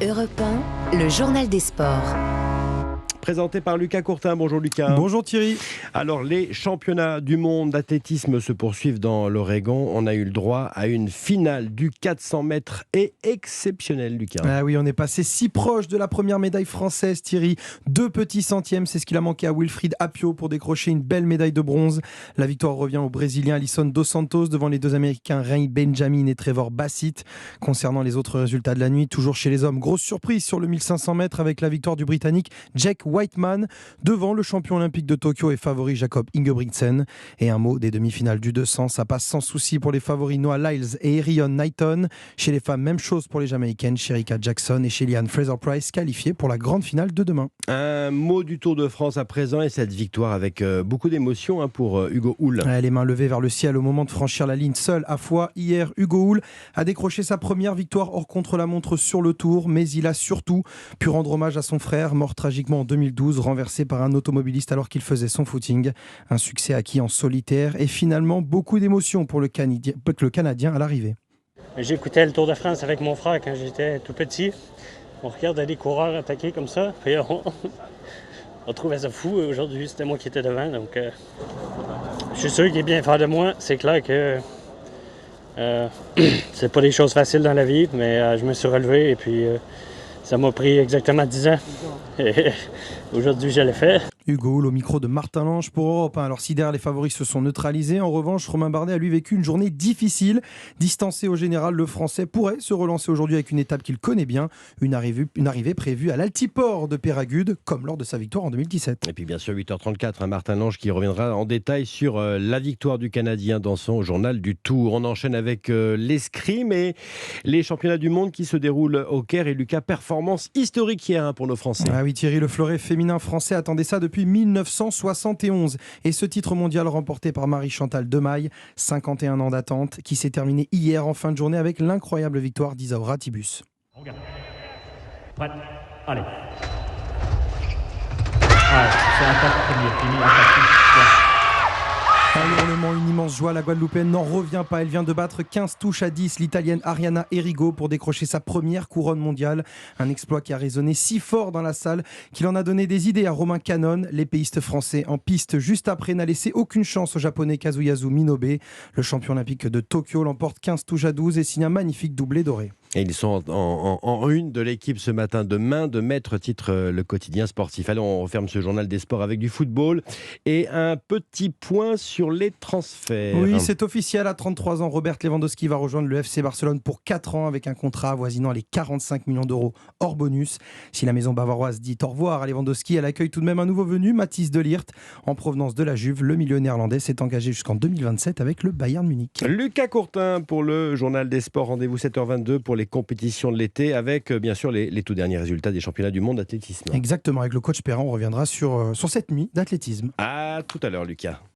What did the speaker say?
Europe 1, le journal des sports. Présenté par Lucas Courtin. Bonjour Lucas. Bonjour Thierry. Alors les championnats du monde d'athlétisme se poursuivent dans l'Oregon. On a eu le droit à une finale du 400 mètres et exceptionnelle, Lucas. Ah oui, on est passé si proche de la première médaille française, Thierry. 2 petits centièmes, c'est ce qu'il a manqué à Wilfried Apio pour décrocher une belle médaille de bronze. La victoire revient au Brésilien Alisson dos Santos devant les deux Américains Ray Benjamin et Trevor Bassett. Concernant les autres résultats de la nuit, toujours chez les hommes, grosse surprise sur le 1500 mètres avec la victoire du Britannique Jack Whiteman devant le champion olympique de Tokyo et favori Jacob Ingebrigtsen. Et un mot des demi-finales du 200, ça passe sans souci pour les favoris Noah Lyles et Erion Knighton. Chez les femmes, même chose pour les Jamaïcaines Shericka Jackson et Shelly-Ann Fraser-Price qualifiées pour la grande finale de demain. Un mot du Tour de France à présent et cette victoire avec beaucoup d'émotion pour Hugo Houle. Les mains levées vers le ciel au moment de franchir la ligne seul à Foix. Hier, Hugo Houle a décroché sa première victoire hors contre-la-montre sur le Tour, mais il a surtout pu rendre hommage à son frère, mort tragiquement en 2012, renversé par un automobiliste alors qu'il faisait son footing. Un succès acquis en solitaire et finalement beaucoup d'émotions pour le Canadien à l'arrivée. J'écoutais le Tour de France avec mon frère quand j'étais tout petit. On regardait les coureurs attaquer comme ça, et on trouvait ça fou. Aujourd'hui, c'était moi qui étais devant, donc je suis sûr qu'il est bien fier de moi. C'est clair que c'est pas des choses faciles dans la vie, mais je me suis relevé et puis ça m'a pris exactement 10 ans. Et aujourd'hui, je l'ai fait. Hugo Houle au micro de Martin Lange pour Europe 1. Alors si derrière les favoris se sont neutralisés, en revanche, Romain Bardet a lui vécu une journée difficile. Distancé au général, le Français pourrait se relancer aujourd'hui avec une étape qu'il connaît bien. Une arrivée prévue à l'Altiport de Péragude, comme lors de sa victoire en 2017. Et puis bien sûr 8h34, Martin Lange qui reviendra en détail sur la victoire du Canadien dans son journal du Tour. On enchaîne avec l'escrime et les championnats du monde qui se déroulent au Caire. Et Lucas, performance historique hier pour nos Français. Ah oui Thierry, le fleuret féminin français attendait ça depuis 1971. Et ce titre mondial remporté par Marie-Chantal Demaille, 51 ans d'attente, qui s'est terminé hier en fin de journée avec l'incroyable victoire d'Isaura Tibus. Regarde. Prête. Allez. Ah, c'est attaque première, fini, attaque. Un hurlement, une immense joie, la Guadeloupéenne n'en revient pas. Elle vient de battre 15 touches à 10 l'Italienne Ariana Errigo pour décrocher sa première couronne mondiale. Un exploit qui a résonné si fort dans la salle qu'il en a donné des idées à Romain Canon. L'épéiste français en piste juste après n'a laissé aucune chance au japonais Kazuyasu Minobe. Le champion olympique de Tokyo l'emporte 15 touches à 12 et signe un magnifique doublé doré. Et ils sont en une de l'équipe ce matin. Demain, de Maître titre le quotidien sportif. Allez, on referme ce journal des sports avec du football. Et un petit point sur les transferts. Oui, c'est officiel. À 33 ans, Robert Lewandowski va rejoindre le FC Barcelone pour 4 ans avec un contrat avoisinant les 45 millions d'euros hors bonus. Si la maison bavaroise dit au revoir à Lewandowski, elle accueille tout de même un nouveau venu, Mathys de Ligt. En provenance de la Juve, le milieu néerlandais s'est engagé jusqu'en 2027 avec le Bayern Munich. Lucas Courtin pour le journal des sports. Rendez-vous 7h22 pour les compétitions de l'été avec bien sûr les tout derniers résultats des championnats du monde d'athlétisme. Exactement, avec le coach Perrin, on reviendra sur cette nuit d'athlétisme. À tout à l'heure Lucas.